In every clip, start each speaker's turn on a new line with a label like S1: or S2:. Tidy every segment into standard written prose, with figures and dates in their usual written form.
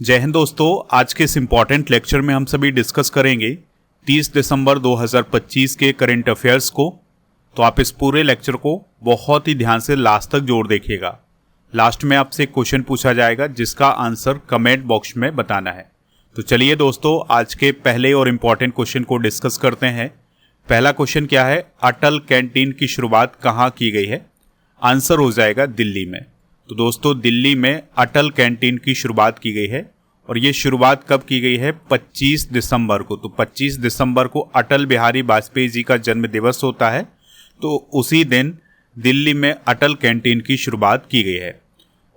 S1: जय हिंद दोस्तों। आज के इस इम्पॉर्टेंट लेक्चर में हम सभी डिस्कस करेंगे 30 दिसंबर 2025 के करंट अफेयर्स को। तो आप इस पूरे लेक्चर को बहुत ही ध्यान से लास्ट तक जोड़ देखिएगा। लास्ट में आपसे एक क्वेश्चन पूछा जाएगा जिसका आंसर कमेंट बॉक्स में बताना है। तो चलिए दोस्तों, आज के पहले और इम्पॉर्टेंट क्वेश्चन को डिस्कस करते हैं। पहला क्वेश्चन क्या है, अटल कैंटीन की शुरुआत कहाँ की गई है? आंसर हो जाएगा दिल्ली में। तो दोस्तों, दिल्ली में अटल कैंटीन की शुरुआत की गई है और ये शुरुआत कब की गई है? 25 दिसंबर को। तो 25 दिसंबर को अटल बिहारी वाजपेयी जी का जन्म दिवस होता है, तो उसी दिन दिल्ली में अटल कैंटीन की शुरुआत की गई है।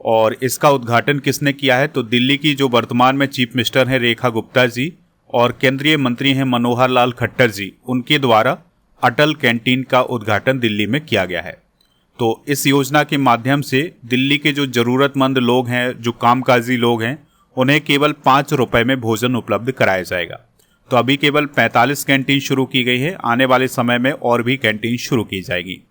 S1: और इसका उद्घाटन किसने किया है? तो दिल्ली की जो वर्तमान में चीफ मिनिस्टर हैं रेखा गुप्ता जी और केंद्रीय मंत्री हैं मनोहर लाल खट्टर जी, उनके द्वारा अटल कैंटीन का उद्घाटन दिल्ली में किया गया है। तो इस योजना के माध्यम से दिल्ली के जो ज़रूरतमंद लोग हैं, जो कामकाजी लोग हैं, उन्हें केवल 5 रुपये में भोजन उपलब्ध कराया जाएगा। तो अभी केवल 45 कैंटीन शुरू की गई है, आने वाले समय में और भी कैंटीन शुरू की जाएगी।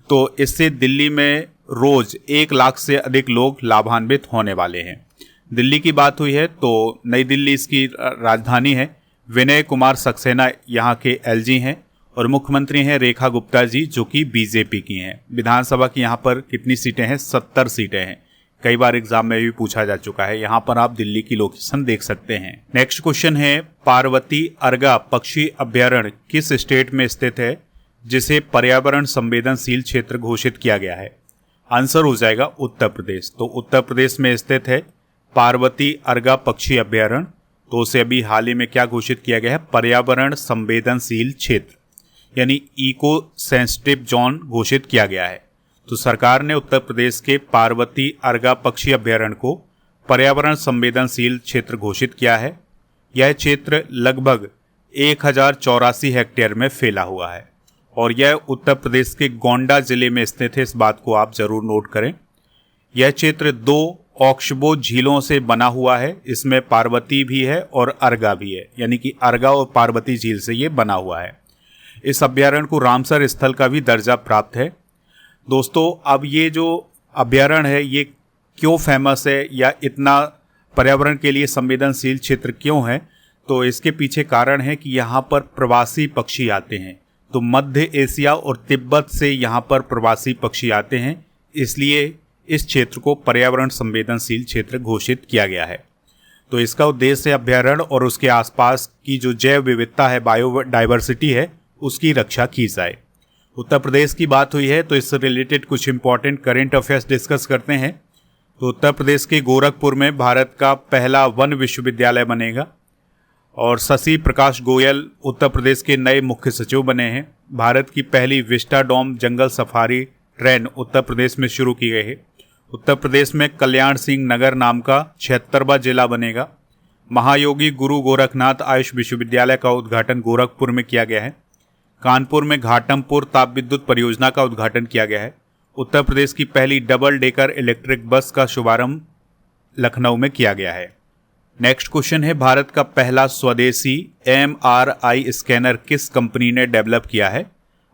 S1: तो इससे दिल्ली में रोज़ 1 लाख से अधिक लोग लाभान्वित होने वाले हैं। दिल्ली की बात हुई है तो नई दिल्ली इसकी राजधानी है। विनय कुमार सक्सेना यहाँ के एलजी हैं और मुख्यमंत्री हैं रेखा गुप्ता जी, जो कि बीजेपी की हैं। विधानसभा की यहाँ पर कितनी सीटें हैं? 70 सीटें हैं। कई बार एग्जाम में भी पूछा जा चुका है। यहाँ पर आप दिल्ली की लोकेशन देख सकते हैं। नेक्स्ट क्वेश्चन है, पार्वती अर्गा पक्षी अभ्यारण्य किस स्टेट में स्थित है जिसे पर्यावरण संवेदनशील क्षेत्र घोषित किया गया है? आंसर हो जाएगा उत्तर प्रदेश। तो उत्तर प्रदेश में स्थित है पार्वती अर्गा पक्षी अभ्यारण्य। तो उसे अभी हाल ही में क्या घोषित किया गया है? पर्यावरण संवेदनशील क्षेत्र, यानी इको सेंसिटिव जोन घोषित किया गया है। तो सरकार ने उत्तर प्रदेश के पार्वती अर्गा पक्षी अभ्यारण्य को पर्यावरण संवेदनशील क्षेत्र घोषित किया है। यह क्षेत्र लगभग 1084 हेक्टेयर में फैला हुआ है और यह उत्तर प्रदेश के गोंडा जिले में स्थित है। इस बात को आप जरूर नोट करें। यह क्षेत्र 2 ऑक्सबो झीलों से बना हुआ है। इसमें पार्वती भी है और अर्गा भी है, यानी कि अर्गा और पार्वती झील से ये बना हुआ है। इस अभ्यारण्य को रामसर स्थल का भी दर्जा प्राप्त है। दोस्तों, अब ये जो अभ्यारण्य है ये क्यों फेमस है या इतना पर्यावरण के लिए संवेदनशील क्षेत्र क्यों है? तो इसके पीछे कारण है कि यहाँ पर प्रवासी पक्षी आते हैं। तो मध्य एशिया और तिब्बत से यहाँ पर प्रवासी पक्षी आते हैं, इसलिए इस क्षेत्र को पर्यावरण संवेदनशील क्षेत्र घोषित किया गया है। तो इसका उद्देश्य अभ्यारण्य और उसके आसपास की जो जैव विविधता है, बायोडाइवर्सिटी है, उसकी रक्षा की जाए। उत्तर प्रदेश की बात हुई है तो इससे रिलेटेड कुछ इंपॉर्टेंट करंट अफेयर्स डिस्कस करते हैं। तो उत्तर प्रदेश के गोरखपुर में भारत का पहला वन विश्वविद्यालय बनेगा और शशि प्रकाश गोयल उत्तर प्रदेश के नए मुख्य सचिव बने हैं। भारत की पहली विस्टाडोम जंगल सफारी ट्रेन उत्तर प्रदेश में शुरू की गई है। उत्तर प्रदेश में कल्याण सिंह नगर नाम का 76वां जिला बनेगा। महायोगी गुरु गोरखनाथ आयुष विश्वविद्यालय का उद्घाटन गोरखपुर में किया गया है। कानपुर में घाटमपुर ताप विद्युत परियोजना का उद्घाटन किया गया है। उत्तर प्रदेश की पहली डबल डेकर इलेक्ट्रिक बस का शुभारंभ लखनऊ में किया गया है। नेक्स्ट क्वेश्चन है, भारत का पहला स्वदेशी MRI स्कैनर किस कंपनी ने डेवलप किया है?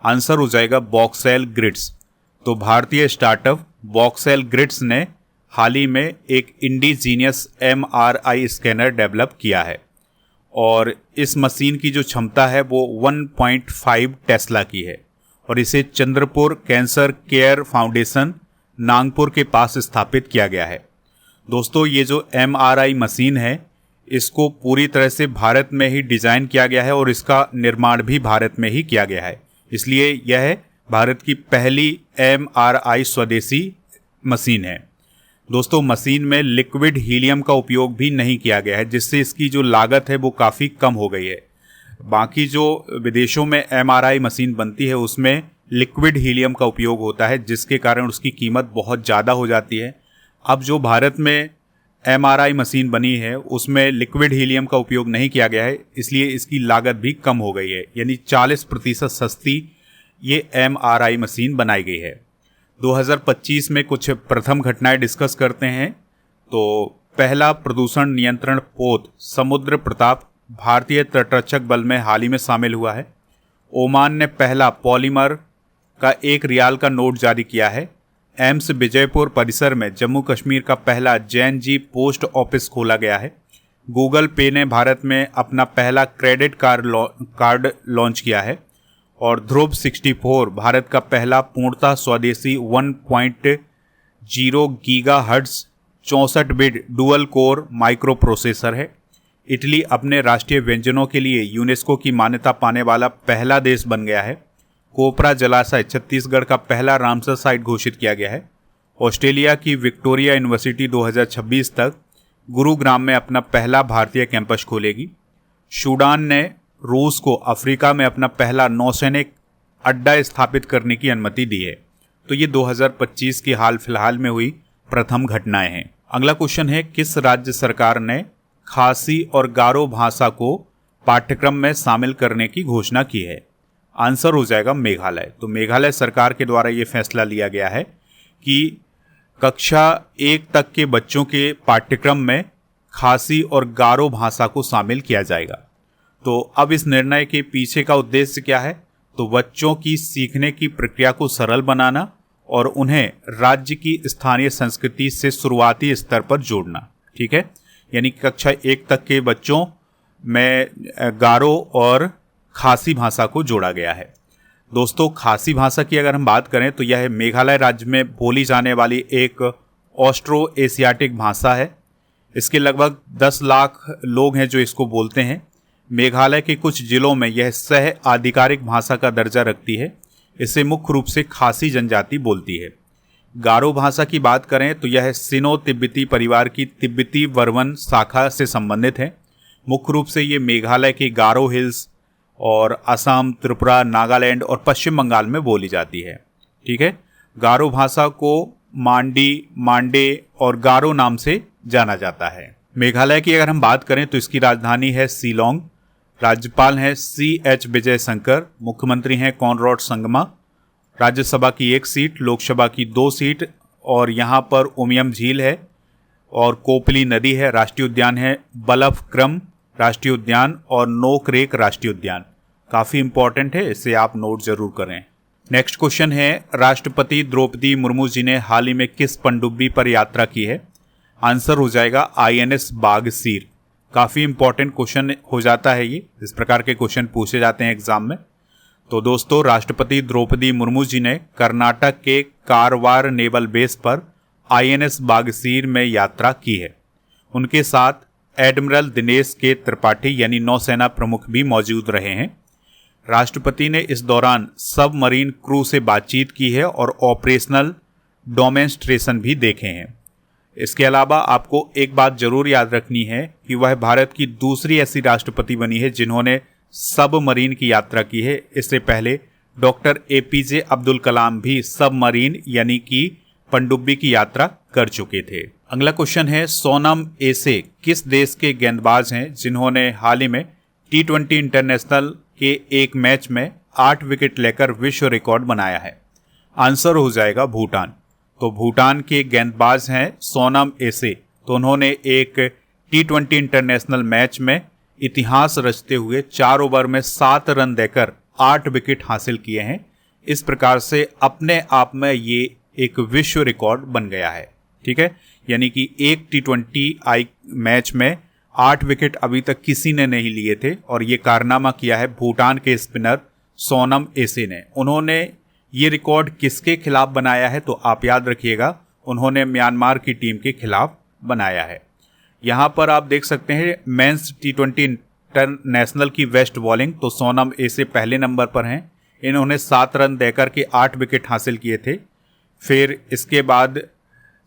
S1: आंसर हो जाएगा बॉक्सेल ग्रिड्स। तो भारतीय स्टार्टअप बॉक्सेल ग्रिड्स ने हाल ही में एक इंडिजीनियस MRI स्कैनर डेवलप किया है और इस मशीन की जो क्षमता है वो 1.5 टेस्ला की है और इसे Chandrapur cancer care foundation Nagpur के पास स्थापित किया गया है। दोस्तों, ये जो MRI मशीन है इसको पूरी तरह से भारत में ही डिज़ाइन किया गया है और इसका निर्माण भी भारत में ही किया गया है, इसलिए यह भारत की पहली MRI स्वदेशी मशीन है। दोस्तों, मशीन में लिक्विड हीलियम का उपयोग भी नहीं किया गया है, जिससे इसकी जो लागत है वो काफ़ी कम हो गई है। बाकी जो विदेशों में MRI मशीन बनती है उसमें लिक्विड हीलियम का उपयोग होता है, जिसके कारण उसकी कीमत बहुत ज़्यादा हो जाती है। अब जो भारत में MRI मशीन बनी है उसमें लिक्विड हीलियम का उपयोग नहीं किया गया है, इसलिए इसकी लागत भी कम हो गई है, यानी 40% सस्ती ये MRI मशीन बनाई गई है। 2025 में कुछ प्रथम घटनाएं डिस्कस करते हैं। तो पहला प्रदूषण नियंत्रण पोत समुद्र प्रताप भारतीय तटरक्षक बल में हाल ही में शामिल हुआ है। ओमान ने पहला पॉलीमर का 1 रियाल का नोट जारी किया है। एम्स विजयपुर परिसर में जम्मू कश्मीर का पहला जैन जी पोस्ट ऑफिस खोला गया है गूगल पे ने भारत में अपना पहला क्रेडिट कार्ड लॉन्च किया है। और ध्रुव 64 भारत का पहला पूर्णतः स्वदेशी 1.0 gigahertz 64 bit dual core micro processor है। इटली अपने राष्ट्रीय व्यंजनों के लिए यूनेस्को की मान्यता पाने वाला पहला देश बन गया है। कोपरा जलाशय छत्तीसगढ़ का पहला रामसर साइट घोषित किया गया है। ऑस्ट्रेलिया की विक्टोरिया यूनिवर्सिटी 2026 तक गुरुग्राम में अपना पहला भारतीय कैंपस खोलेगी। सूडान ने रूस को अफ्रीका में अपना पहला नौसैनिक अड्डा स्थापित करने की अनुमति दी है। तो ये 2025 की हाल फिलहाल में हुई प्रथम घटनाएं हैं। अगला क्वेश्चन है, किस राज्य सरकार ने खासी और गारो भाषा को पाठ्यक्रम में शामिल करने की घोषणा की है? आंसर हो जाएगा मेघालय। तो मेघालय सरकार के द्वारा ये फैसला लिया गया है कि कक्षा 1 तक के बच्चों के पाठ्यक्रम में खासी और गारो भाषा को शामिल किया जाएगा। तो अब इस निर्णय के पीछे का उद्देश्य क्या है? तो बच्चों की सीखने की प्रक्रिया को सरल बनाना और उन्हें राज्य की स्थानीय संस्कृति से शुरुआती स्तर पर जोड़ना। ठीक है, यानी कक्षा 1 तक के बच्चों में गारो और खासी भाषा को जोड़ा गया है। दोस्तों, खासी भाषा की अगर हम बात करें तो यह मेघालय राज्य में बोली जाने वाली एक ऑस्ट्रो एशियाटिक भाषा है। इसके लगभग 10 लाख लोग हैं जो इसको बोलते हैं। मेघालय के कुछ जिलों में यह सह आधिकारिक भाषा का दर्जा रखती है। इसे मुख्य रूप से खासी जनजाति बोलती है। गारो भाषा की बात करें तो यह सिनो तिब्बती परिवार की तिब्बती वर्मन शाखा से संबंधित है। मुख्य रूप से ये मेघालय के गारो हिल्स और असम, त्रिपुरा, नागालैंड और पश्चिम बंगाल में बोली जाती है। ठीक है, गारो भाषा को मांडी, मांडे और गारो नाम से जाना जाता है। मेघालय की अगर हम बात करें तो इसकी राजधानी है शिलोंग। राज्यपाल हैं CH विजय शंकर। मुख्यमंत्री हैं कॉनराड संगमा। राज्यसभा की 1 सीट, लोकसभा की 2 सीट और यहाँ पर उमियम झील है और कोपली नदी है। राष्ट्रीय उद्यान है बलफक्रम राष्ट्रीय उद्यान और नोकरेक राष्ट्रीय उद्यान। काफ़ी इंपॉर्टेंट है, इसे आप नोट जरूर करें। नेक्स्ट क्वेश्चन है, राष्ट्रपति द्रौपदी मुर्मू जी ने हाल ही में किस पनडुब्बी पर यात्रा की है? आंसर हो जाएगा INS बागसीर। काफ़ी इंपॉर्टेंट क्वेश्चन हो जाता है ये, इस प्रकार के क्वेश्चन पूछे जाते हैं एग्जाम में। तो दोस्तों, राष्ट्रपति द्रौपदी मुर्मू जी ने कर्नाटक के कारवार नेवल बेस पर INS बागसीर में यात्रा की है। उनके साथ एडमिरल दिनेश के त्रिपाठी यानी नौसेना प्रमुख भी मौजूद रहे हैं। राष्ट्रपति ने इस दौरान सबमरीन क्रू से बातचीत की है और ऑपरेशनल डेमोन्स्ट्रेशन भी देखे हैं। इसके अलावा आपको एक बात जरूर याद रखनी है कि वह भारत की दूसरी ऐसी राष्ट्रपति बनी है जिन्होंने सबमरीन की यात्रा की है। इससे पहले डॉक्टर APJ अब्दुल कलाम भी सबमरीन यानी कि पनडुब्बी की यात्रा कर चुके थे। अगला क्वेश्चन है, सोनम एसे किस देश के गेंदबाज हैं जिन्होंने हाल ही में T20 इंटरनेशनल के एक मैच में 8 विकेट लेकर विश्व रिकॉर्ड बनाया है? आंसर हो जाएगा भूटान। तो भूटान के गेंदबाज हैं सोनम एसे। तो उन्होंने एक T20 इंटरनेशनल मैच में इतिहास रचते हुए 4 ओवर में 7 रन देकर 8 विकेट हासिल किए हैं। इस प्रकार से अपने आप में ये एक विश्व रिकॉर्ड बन गया है। ठीक है, यानी कि एक T20 मैच में 8 विकेट अभी तक किसी ने नहीं लिए थे और ये कारनामा किया है भूटान के स्पिनर सोनम एसे ने। उन्होंने ये रिकॉर्ड किसके खिलाफ बनाया है? तो आप याद रखिएगा, उन्होंने म्यांमार की टीम के खिलाफ बनाया है। यहाँ पर आप देख सकते हैं मेंस T20 इंटरनेशनल की बेस्ट बॉलिंग, तो सोनम एसे पहले नंबर पर हैं। इन्होंने 7 रन देकर के 8 विकेट हासिल किए थे। फिर इसके बाद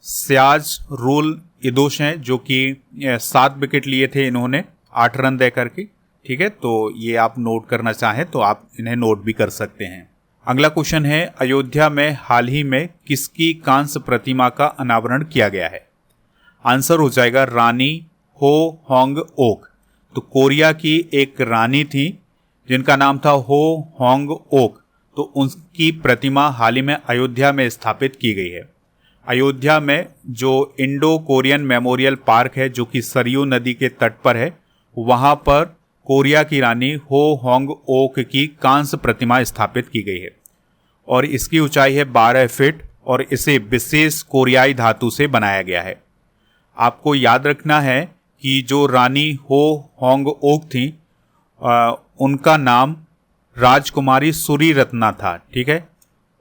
S1: सियाज रूल इदोश हैं जो कि 7 विकेट लिए थे इन्होंने 8 रन देकर के। ठीक है, तो ये आप नोट करना चाहें तो आप इन्हें नोट भी कर सकते हैं। अगला क्वेश्चन है, अयोध्या में हाल ही में किसकी कांस्य प्रतिमा का अनावरण किया गया है? आंसर हो जाएगा रानी हो होंग ओक। तो कोरिया की एक रानी थी जिनका नाम था हो होंग ओक, तो उनकी प्रतिमा हाल ही में अयोध्या में स्थापित की गई है। अयोध्या में जो इंडो कोरियन मेमोरियल पार्क है जो कि सरयू नदी के तट पर है, वहाँ पर कोरिया की रानी हो होंग ओक की कांस्य प्रतिमा स्थापित की गई है और इसकी ऊंचाई है 12 फीट और इसे विशेष कोरियाई धातु से बनाया गया है। आपको याद रखना है कि जो रानी हो होंग ओक थी उनका नाम राजकुमारी सूरी रत्ना था। ठीक है,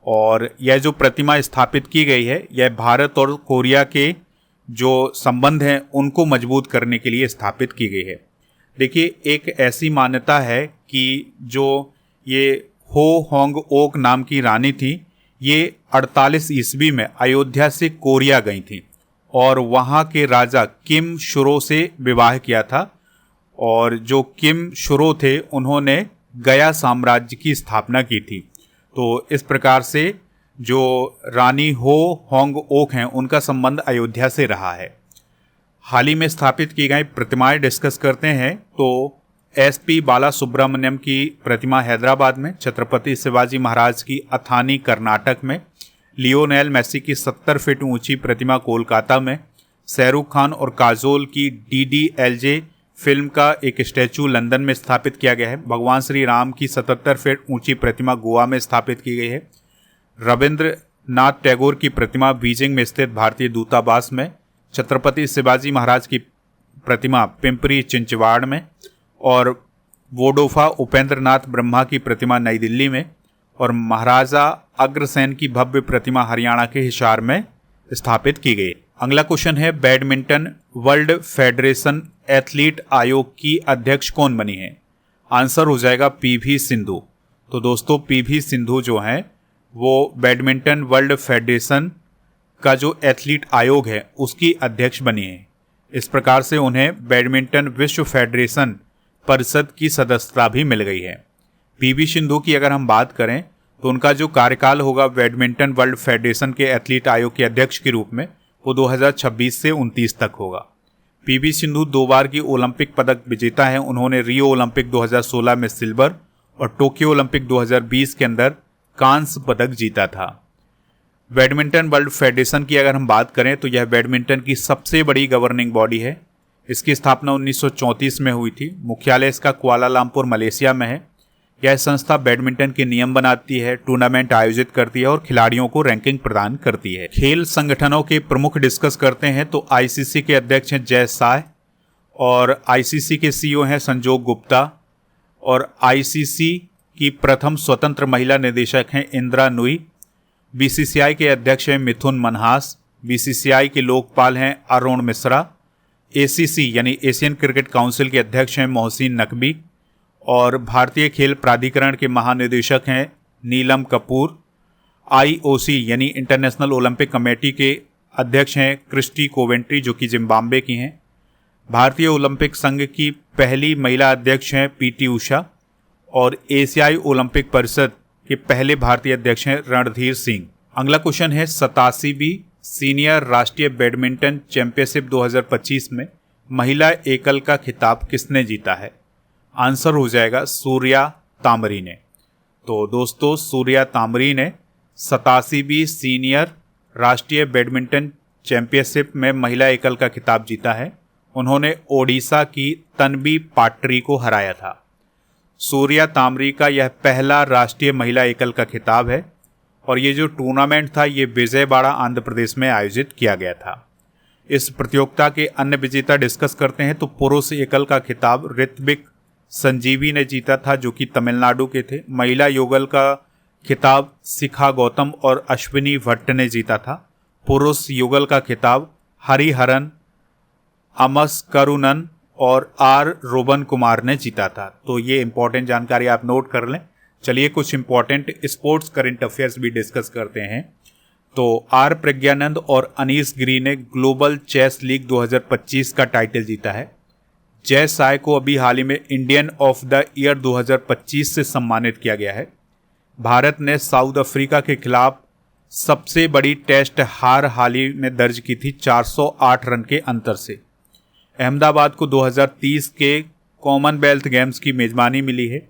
S1: और यह जो प्रतिमा स्थापित की गई है यह भारत और कोरिया के जो संबंध हैं उनको मजबूत करने के लिए स्थापित की गई है। देखिए, एक ऐसी मान्यता है कि जो ये हो होंग ओक नाम की रानी थी ये 48 ईस्वी में अयोध्या से कोरिया गई थी और वहाँ के राजा किम शुरो से विवाह किया था, और जो किम शुरो थे उन्होंने गया साम्राज्य की स्थापना की थी। तो इस प्रकार से जो रानी हो होंग ओक हैं उनका संबंध अयोध्या से रहा है। हाल ही में स्थापित की गई प्रतिमाएं डिस्कस करते हैं तो एसपी बाला सुब्रमण्यम की प्रतिमा हैदराबाद में, छत्रपति शिवाजी महाराज की अथानी कर्नाटक में, लियोनेल मेसी की 70 फीट ऊंची प्रतिमा कोलकाता में, शाहरुख खान और काजोल की DDLJ फिल्म का एक स्टैचू लंदन में स्थापित किया गया है, भगवान श्री राम की 77 फीट ऊंची प्रतिमा गोवा में स्थापित की गई है, रविंद्रनाथ टैगोर की प्रतिमा बीजिंग में स्थित भारतीय दूतावास में, छत्रपति शिवाजी महाराज की प्रतिमा पिंपरी चिंचवाड़ में, और वोडोफा उपेंद्रनाथ ब्रह्मा की प्रतिमा नई दिल्ली में, और महाराजा अग्रसेन की भव्य प्रतिमा हरियाणा के हिसार में स्थापित की गई। अगला क्वेश्चन है, बैडमिंटन वर्ल्ड फेडरेशन एथलीट आयोग की अध्यक्ष कौन बनी है? आंसर हो जाएगा PV सिंधु। तो दोस्तों, PV सिंधु जो हैं वो बैडमिंटन वर्ल्ड फेडरेशन का जो एथलीट आयोग है उसकी अध्यक्ष बनी है। इस प्रकार से उन्हें बैडमिंटन विश्व फेडरेशन परिषद की सदस्यता भी मिल गई है। PV सिंधु की अगर हम बात करें तो उनका जो कार्यकाल होगा बैडमिंटन वर्ल्ड फेडरेशन के एथलीट आयोग के अध्यक्ष के रूप में वो 2026 से 29 तक होगा। PV सिंधु 2 बार की ओलंपिक पदक विजेता है। उन्होंने रियो ओलंपिक 2016 में सिल्वर और टोक्यो ओलंपिक 2020 के अंदर कांस्य पदक जीता था। बैडमिंटन वर्ल्ड फेडरेशन की अगर हम बात करें तो यह बैडमिंटन की सबसे बड़ी गवर्निंग बॉडी है। इसकी स्थापना 1934 में हुई थी। मुख्यालय इसका कुआलालंपुर मलेशिया में है। यह संस्था बैडमिंटन के नियम बनाती है, टूर्नामेंट आयोजित करती है और खिलाड़ियों को रैंकिंग प्रदान करती है। खेल संगठनों के प्रमुख डिस्कस करते हैं तो ICC के अध्यक्ष हैं जय शाह और ICC के CEO हैं संजोग गुप्ता, और ICC की प्रथम स्वतंत्र महिला निदेशक हैं इंदिरा नुई। BCCI के अध्यक्ष हैं मिथुन मनहास। BCCI के लोकपाल हैं अरुण मिश्रा। ACC यानी एशियन क्रिकेट काउंसिल के अध्यक्ष हैं मोहसिन नकवी, और भारतीय खेल प्राधिकरण के महानिदेशक हैं नीलम कपूर। IOC यानी इंटरनेशनल ओलंपिक कमेटी के अध्यक्ष हैं क्रिस्टी कोवेंट्री जो कि जिम्बाब्वे की हैं। भारतीय ओलंपिक संघ की पहली महिला अध्यक्ष हैं PT उषा, और एशियाई ओलंपिक परिषद के पहले भारतीय अध्यक्ष हैं रणधीर सिंह। अगला क्वेश्चन है, 87वीं सीनियर राष्ट्रीय बैडमिंटन चैंपियनशिप 2025 में महिला एकल का खिताब किसने जीता है? आंसर हो जाएगा सूर्या तामरी ने। तो दोस्तों, सूर्या तामरी ने 87वीं सीनियर राष्ट्रीय बैडमिंटन चैंपियनशिप में महिला एकल का खिताब जीता है। उन्होंने ओडिशा की तन्वी पाट्री को हराया था। सूर्या तामरी का यह पहला राष्ट्रीय महिला एकल का खिताब है, और ये जो टूर्नामेंट था ये विजयवाड़ा आंध्र प्रदेश में आयोजित किया गया था। इस प्रतियोगिता के अन्य विजेता डिस्कस करते हैं तो पुरुष एकल का खिताब ऋत्विक संजीवी ने जीता था जो कि तमिलनाडु के थे। महिला युगल का खिताब शिखा गौतम और अश्विनी भट्ट ने जीता था। पुरुष युगल का खिताब हरिहरन अमस करुणन और R रोबन कुमार ने जीता था। तो ये इंपॉर्टेंट जानकारी आप नोट कर लें। चलिए कुछ इंपॉर्टेंट स्पोर्ट्स करंट अफेयर्स भी डिस्कस करते हैं। तो R प्रज्ञानंद और अनीस गिरी ने ग्लोबल चेस लीग 2025 का टाइटल जीता है। जय शाह को अभी हाल ही में इंडियन ऑफ द ईयर 2025 से सम्मानित किया गया है। भारत ने साउथ अफ्रीका के खिलाफ सबसे बड़ी टेस्ट हार हाल ही में दर्ज की थी 408 रन के अंतर से। अहमदाबाद को 2030 के कॉमनवेल्थ गेम्स की मेजबानी मिली है।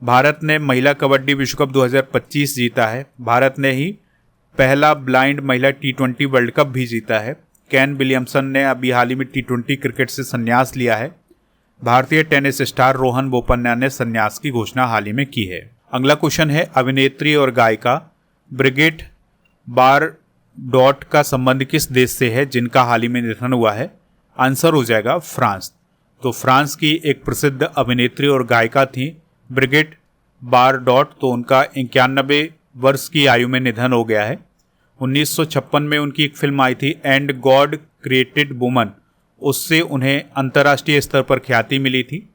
S1: भारत ने महिला कबड्डी विश्व कप 2025 जीता है। भारत ने ही पहला ब्लाइंड महिला T20 वर्ल्ड कप भी जीता है। केन विलियमसन ने अभी हाल ही में T20 क्रिकेट से संन्यास लिया है। भारतीय टेनिस स्टार रोहन बोपन्ना ने संन्यास की घोषणा हाल ही में की है। अगला क्वेश्चन है, अभिनेत्री और गायिका ब्रिगिट बारडॉट का संबंध किस देश से है जिनका हाल ही में निधन हुआ है? आंसर हो जाएगा फ्रांस। तो फ्रांस की एक प्रसिद्ध अभिनेत्री और गायिका थी ब्रिगिट बारडॉट, तो उनका 91 वर्ष की आयु में निधन हो गया है। 1956 में उनकी एक फिल्म आई थी एंड गॉड क्रिएटेड वुमन, उससे उन्हें अंतर्राष्ट्रीय स्तर पर ख्याति मिली थी।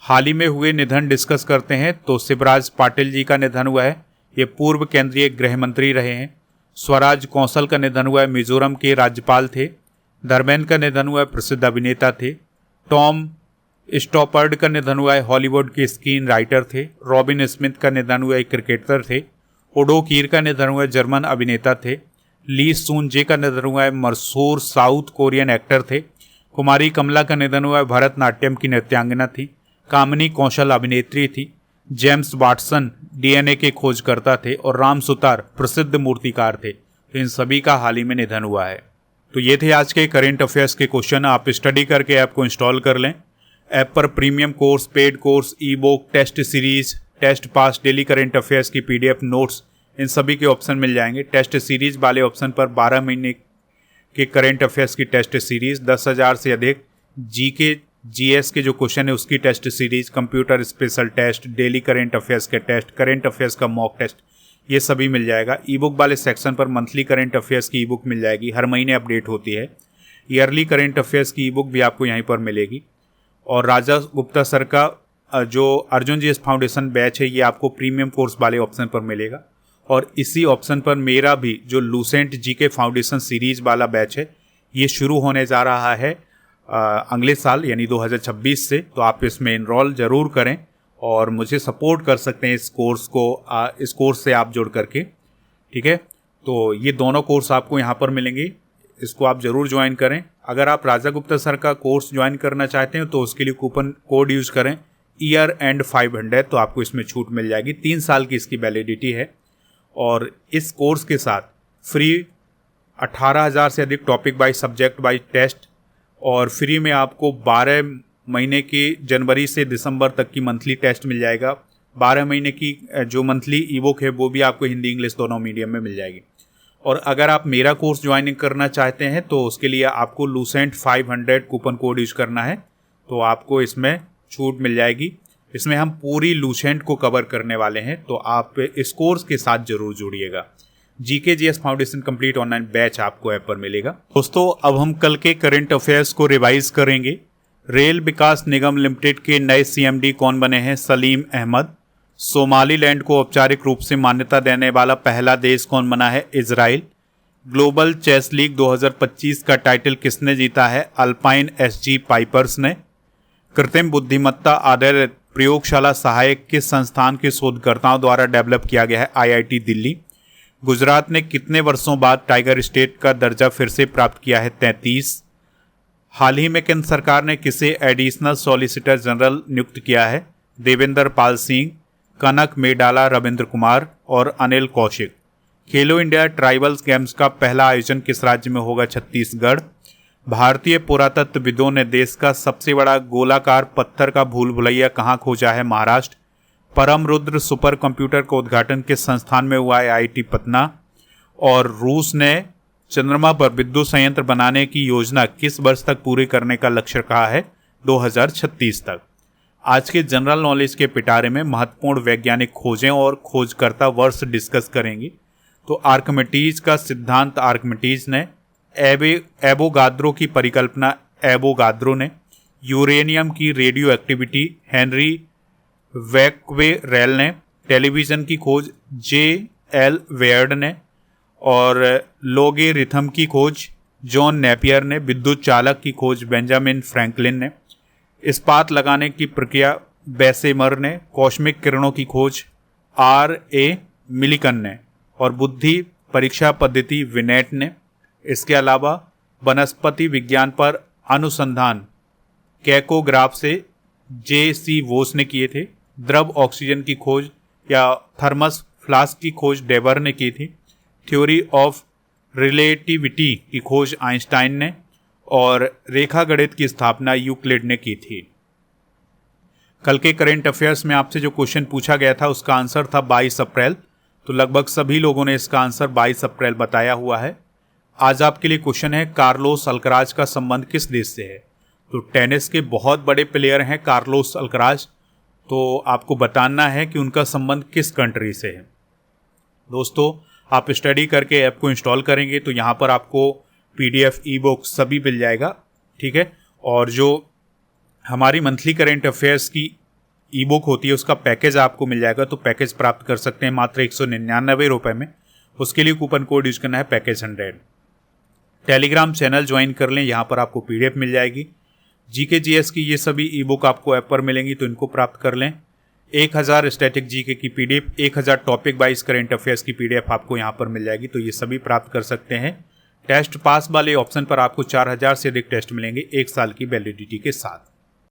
S1: हाल ही में हुए निधन डिस्कस करते हैं तो शिवराज पाटिल जी का निधन हुआ है, ये पूर्व केंद्रीय गृह मंत्री रहे हैं। स्वराज कौंसल का निधन हुआ है, मिजोरम के राज्यपाल थे। धर्मेंद्र का निधन हुआ है, प्रसिद्ध अभिनेता थे। टॉम स्टॉपर्ड का निधन हुआ है, हॉलीवुड के स्क्रीन राइटर थे। रॉबिन स्मिथ का निधन हुआ है, क्रिकेटर थे। ओडो कीर का निधन हुआ है, जर्मन अभिनेता थे। ली सून जे का निधन हुआ है, मशहूर साउथ कोरियन एक्टर थे। कुमारी कमला का निधन हुआ है, भरतनाट्यम की नृत्यांगना थी। कामिनी कौशल अभिनेत्री थी। जेम्स वाटसन डीएनए के खोजकर्ता थे और राम सुतार प्रसिद्ध मूर्तिकार थे। तो इन सभी का हाल ही में निधन हुआ है। तो ये थे आज के करेंट अफेयर्स के क्वेश्चन। आप स्टडी करके ऐप को इंस्टॉल कर लें। ऐप पर premium course, paid course, e book, test series, test pass, daily current affairs की पीडीएफ नोट्स, इन सभी के ऑप्शन मिल जाएंगे। टेस्ट सीरीज वाले ऑप्शन पर 12 महीने के करेंट अफेयर्स की टेस्ट सीरीज, 10,000 से अधिक जीके जीएस के जो क्वेश्चन है उसकी test series, computer special test, daily current affairs के टेस्ट, करेंट अफेयर्स का मॉक टेस्ट, ये सभी मिल जाएगा। ई बुक वाले सेक्शन पर मंथली करेंट अफेयर्स की ई बुक मिल जाएगी, हर महीने अपडेट होती है। ईयरली करेंट अफेयर्स की ई बुक भी आपको यहीं पर मिलेगी। और राजा गुप्ता सर का जो Arjun G S foundation batch है ये आपको प्रीमियम कोर्स वाले ऑप्शन पर मिलेगा। और इसी ऑप्शन पर मेरा भी जो लूसेंट जी के फाउंडेशन सीरीज वाला बैच है ये शुरू होने जा रहा है अगले साल यानी 2026 से। तो आप इसमें इनरोल ज़रूर करें और मुझे सपोर्ट कर सकते हैं इस कोर्स को, इस कोर्स से आप जुड़ करके, ठीक है। तो ये दोनों कोर्स आपको यहाँ पर मिलेंगे, इसको आप ज़रूर ज्वाइन करें। अगर आप राजा गुप्ता सर का कोर्स ज्वाइन करना चाहते हैं तो उसके लिए कूपन कोड यूज़ करें ईयर एंड 500, तो आपको इसमें छूट मिल जाएगी। 3 साल की इसकी वैलिडिटी है। और इस कोर्स के साथ फ्री 18,000 से अधिक topic by subject by test, और फ्री में आपको 12 महीने की जनवरी से दिसंबर तक की मंथली टेस्ट मिल जाएगा। 12 महीने की जो मंथली ई बुक है वो भी आपको हिंदी इंग्लिश दोनों मीडियम में मिल जाएगी। और अगर आप मेरा कोर्स ज्वाइन करना चाहते हैं तो उसके लिए आपको लूसेंट 500 कूपन कोड यूज करना है, तो आपको इसमें छूट मिल जाएगी। इसमें हम पूरी लूसेंट को कवर करने वाले हैं, तो आप इस कोर्स के साथ जरूर जुड़िएगा। GK GS foundation complete online batch आपको ऐप पर मिलेगा। दोस्तों अब हम कल के करंट अफेयर्स को रिवाइज करेंगे। रेल विकास निगम लिमिटेड के नए सीएमडी कौन बने हैं? सलीम अहमद। सोमालीलैंड को औपचारिक रूप से मान्यता देने वाला पहला देश कौन बना है? इजराइल। ग्लोबल चेस लीग 2025 का टाइटल किसने जीता है? अल्पाइन एसजी पाइपर्स ने। कृत्रिम बुद्धिमत्ता आधारित प्रयोगशाला सहायक किस संस्थान के शोधकर्ताओं द्वारा डेवलप किया गया है? आईआईटी दिल्ली। गुजरात ने कितने वर्षों बाद टाइगर स्टेट का दर्जा फिर से प्राप्त किया है? 33। हाल ही में केंद्र सरकार ने किसे एडिशनल सॉलिसिटर जनरल नियुक्त किया है? देवेंद्र पाल सिंह, कनक मेडाला रविंद्र कुमार और अनिल कौशिक। खेलो इंडिया ट्राइबल्स गेम्स का पहला आयोजन किस राज्य में होगा? छत्तीसगढ़। भारतीय पुरातत्वविदों ने देश का सबसे बड़ा गोलाकार पत्थर का भूल भुलैया कहाँ खोजा है? महाराष्ट्र। परम रुद्र सुपर कंप्यूटर का उद्घाटन किस संस्थान में हुआ है? आईआईटी पटना। और रूस ने चंद्रमा पर विद्युत संयंत्र बनाने की योजना किस वर्ष तक पूरी करने का लक्ष्य रखा है? 2036 तक। आज के जनरल नॉलेज के पिटारे में महत्वपूर्ण वैज्ञानिक खोजें और खोजकर्ता वर्ष डिस्कस करेंगे। तो आर्किमिडीज का सिद्धांत आर्किमिडीज ने, एवोगाद्रो की परिकल्पना एवोगाद्रो ने, यूरेनियम की रेडियो एक्टिविटी हेनरी बैक्वेरेल ने, टेलीविजन की खोज जे.एल. वेयर्ड ने, और लोगेरिथम की खोज जॉन नेपियर ने, विद्युत चालक की खोज बेंजामिन फ्रैंकलिन ने, इस्पात लगाने की प्रक्रिया बेसेमर ने, कॉस्मिक किरणों की खोज R.A. मिलिकन ने, और बुद्धि परीक्षा पद्धति विनेट ने। इसके अलावा वनस्पति विज्ञान पर अनुसंधान कैकोग्राफ से J.C. वोस ने किए थे। द्रव ऑक्सीजन की खोज या थर्मस फ्लास्क की खोज डेबर ने की थी। थ्योरी ऑफ रिलेटिविटी की खोज आइंस्टाइन ने, और रेखा गणित की स्थापना यूक्लिड ने की थी। कल के करेंट अफेयर्स में आपसे जो क्वेश्चन पूछा गया था उसका आंसर था 22 अप्रैल। तो लगभग सभी लोगों ने इसका आंसर 22 अप्रैल बताया हुआ है। आज आपके लिए क्वेश्चन है, कार्लोस अल्कराज का संबंध किस देश से है? तो टेनिस के बहुत बड़े प्लेयर हैं कार्लोस अल्कराज, तो आपको बताना है कि उनका संबंध किस कंट्री से है। दोस्तों, आप स्टडी करके ऐप को इंस्टॉल करेंगे तो यहाँ पर आपको PDF, ई बुक सभी मिल जाएगा, ठीक है। और जो हमारी मंथली करेंट अफेयर्स की ई बुक होती है उसका पैकेज आपको मिल जाएगा, तो पैकेज प्राप्त कर सकते हैं मात्र 199 रुपये में। उसके लिए कूपन कोड यूज करना है पैकेज 100। टेलीग्राम चैनल ज्वाइन कर लें, यहाँ पर आपको PDF मिल जाएगी। GK GS की ये सभी ई बुक आपको ऐप पर मिलेंगी, तो इनको प्राप्त कर लें। 1000 स्टैटिक GK की PDF, 1000 topic wise current affairs की PDF आपको यहाँ पर मिल जाएगी, तो ये सभी प्राप्त कर सकते हैं। टेस्ट पास वाले ऑप्शन पर आपको 4000 से अधिक टेस्ट मिलेंगे 1 साल की वैलिडिटी के साथ।